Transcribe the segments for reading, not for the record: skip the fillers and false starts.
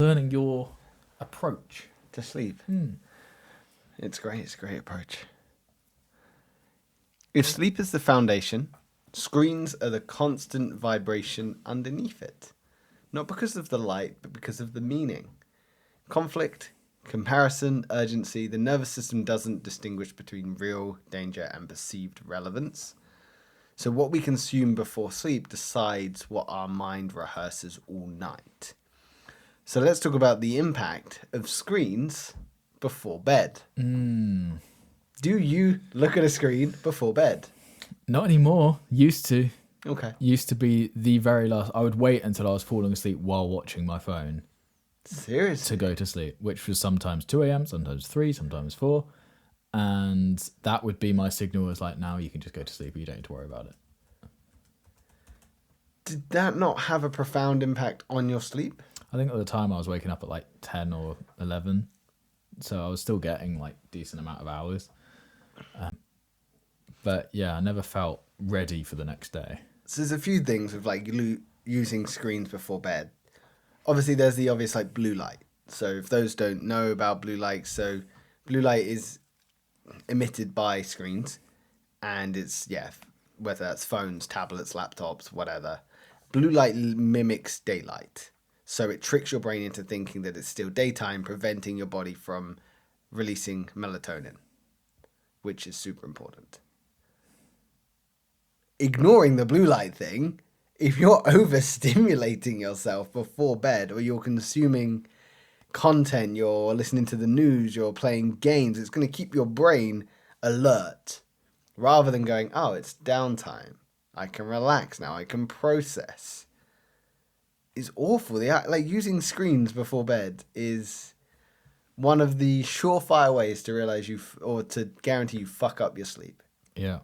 learning your approach to sleep. It's great. It's a great approach. If sleep is the foundation, screens are the constant vibration underneath it. Not because of the light, but because of the meaning. Conflict, comparison, urgency. The nervous system doesn't distinguish between real danger and perceived relevance. So what we consume before sleep decides what our mind rehearses all night. So let's talk about the impact of screens before bed. Do you look at a screen before bed? Not anymore. Used to. Okay. Used to be the very last. I would wait until I was falling asleep while watching my phone Seriously? to go to sleep, which was sometimes 2 a.m., sometimes 3, sometimes 4. And that would be my signal as like, now you can just go to sleep. You don't need to worry about it. Did that not have a profound impact on your sleep? I think at the time I was waking up at like 10 or 11. So I was still getting like decent amount of hours. But yeah, I never felt ready for the next day. So there's a few things with like using screens before bed. Obviously, there's the obvious like blue light. So if those don't know about blue light, so blue light is emitted by screens, and it's whether that's phones, tablets, laptops, whatever. Blue light mimics daylight, so it tricks your brain into thinking that it's still daytime, preventing your body from releasing melatonin, which is super important. Ignoring the blue light thing, if you're overstimulating yourself before bed or you're consuming content, you're listening to the news, you're playing games, it's going to keep your brain alert rather than going, oh, it's downtime. I can relax now. I can process. It's awful. Like using screens before bed is one of the surefire ways to realize or to guarantee you fuck up your sleep. Yeah.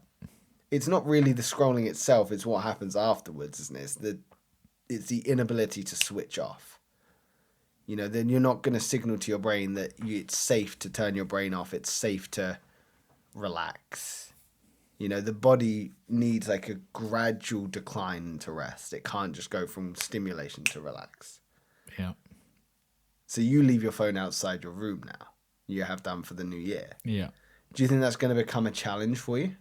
It's not really the scrolling itself, it's what happens afterwards, isn't it? It's the inability to switch off. You know, then you're not going to signal to your brain that it's safe to turn your brain off, it's safe to relax. You know, the body needs like a gradual decline into rest. It can't just go from stimulation to relax. Yeah. So you leave your phone outside your room now. You have done for the new year. Yeah. Do you think that's going to become a challenge for you?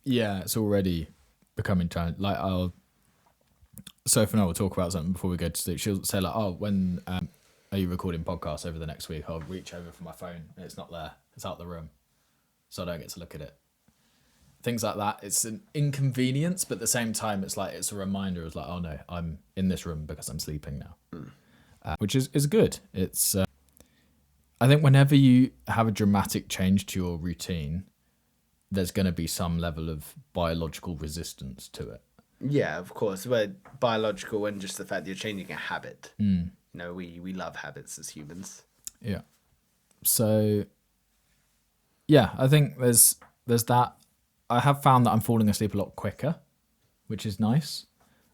Yeah, it's already becoming challenging. Like Sophie and I will talk about something before we go to sleep. She'll say like, "Oh, when are you recording podcasts over the next week?" I'll reach over for my phone and it's not there. It's out the room, so I don't get to look at it. Things like that. It's an inconvenience, but at the same time, it's like it's a reminder. It's like, oh no, I'm in this room because I'm sleeping now, which is good. It's I think whenever you have a dramatic change to your routine, there's going to be some level of biological resistance to it. Yeah, of course. But biological and just the fact that you're changing a habit. You know, we love habits as humans. Yeah. So, yeah, I think there's that. I have found that I'm falling asleep a lot quicker, which is nice.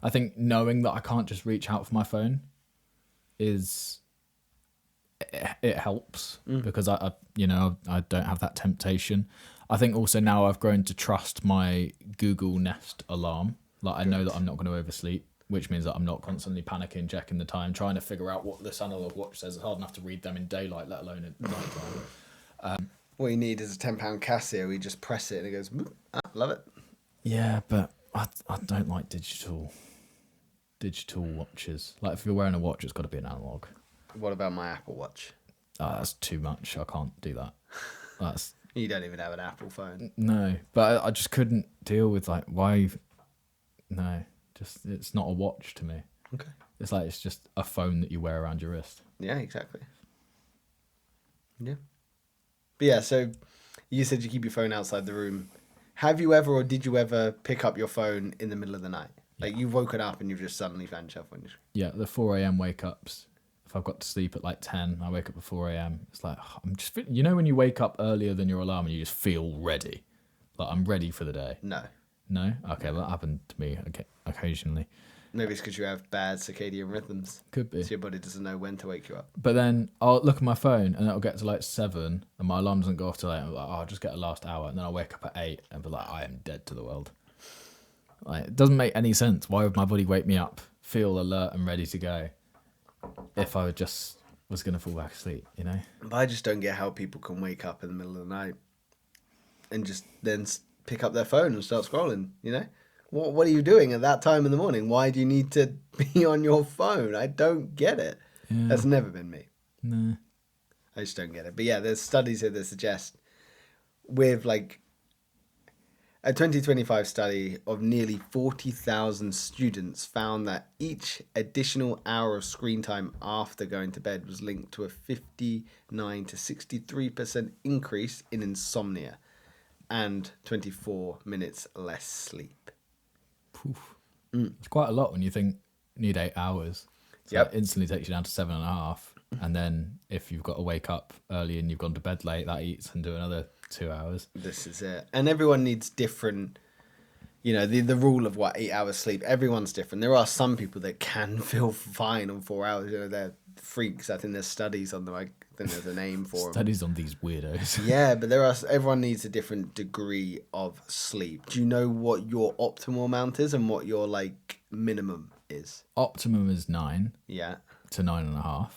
I think knowing that I can't just reach out for my phone it helps because I don't have that temptation. I think also now I've grown to trust my Google Nest alarm. Like I know that I'm not going to oversleep, which means that I'm not constantly panicking, checking the time, trying to figure out what this analog watch says. It's hard enough to read them in daylight, let alone at night time. What you need is a £10 Casio. You just press it and it goes, love it. Yeah, but I don't like digital watches. Like if you're wearing a watch, it's got to be an analog. What about my Apple Watch? Oh, that's too much. I can't do that. That's You don't even have an Apple phone. no, but I just couldn't deal with like why. No, just it's not a watch to me. Okay. It's like it's just a phone that you wear around your wrist. Yeah, exactly. Yeah. But yeah, so you said you keep your phone outside the room. Have you ever or did you ever pick up your phone in the middle of the night? Like you've woken up and you've just suddenly found yourself on your... Yeah, the 4 a.m. wake ups. If I've got to sleep at like 10, I wake up at 4 a.m. It's like, I'm just, you know, when you wake up earlier than your alarm and you just feel ready. Like I'm ready for the day. No. No? Okay, well, that happened to me occasionally. Maybe it's because you have bad circadian rhythms. Could be. So your body doesn't know when to wake you up. But then I'll look at my phone and it'll get to like 7 and my alarm doesn't go off till 8. I'm like, oh, I'll just get a last hour. And then I'll wake up at 8 and be like, I am dead to the world. Like, it doesn't make any sense. Why would my body wake me up, feel alert and ready to go if I would just was going to fall back asleep, you know? But I just don't get how people can wake up in the middle of the night and just then pick up their phone and start scrolling, you know? What are you doing at that time in the morning? Why do you need to be on your phone? I don't get it. Yeah. That's never been me. No. I just don't get it. But yeah, there's studies here that suggest with like a 2025 study of nearly 40,000 students found that each additional hour of screen time after going to bed was linked to a 59 to 63% increase in insomnia and 24 minutes less sleep. Poof. It's quite a lot when you think you need 8 hours. So Yep. it instantly takes you down to 7.5. And then if you've got to wake up early and you've gone to bed late, that eats and do another 2 hours. This is it. And everyone needs different, you know, the rule of 8 hours sleep. Everyone's different. There are some people that can feel fine on 4 hours. You know, they're freaks. I think there's studies on them. I think there's a name for them. Studies on these weirdos. Yeah, but everyone needs a different degree of sleep. Do you know what your optimal amount is and what your like minimum is? Optimum is 9 Yeah. to 9.5.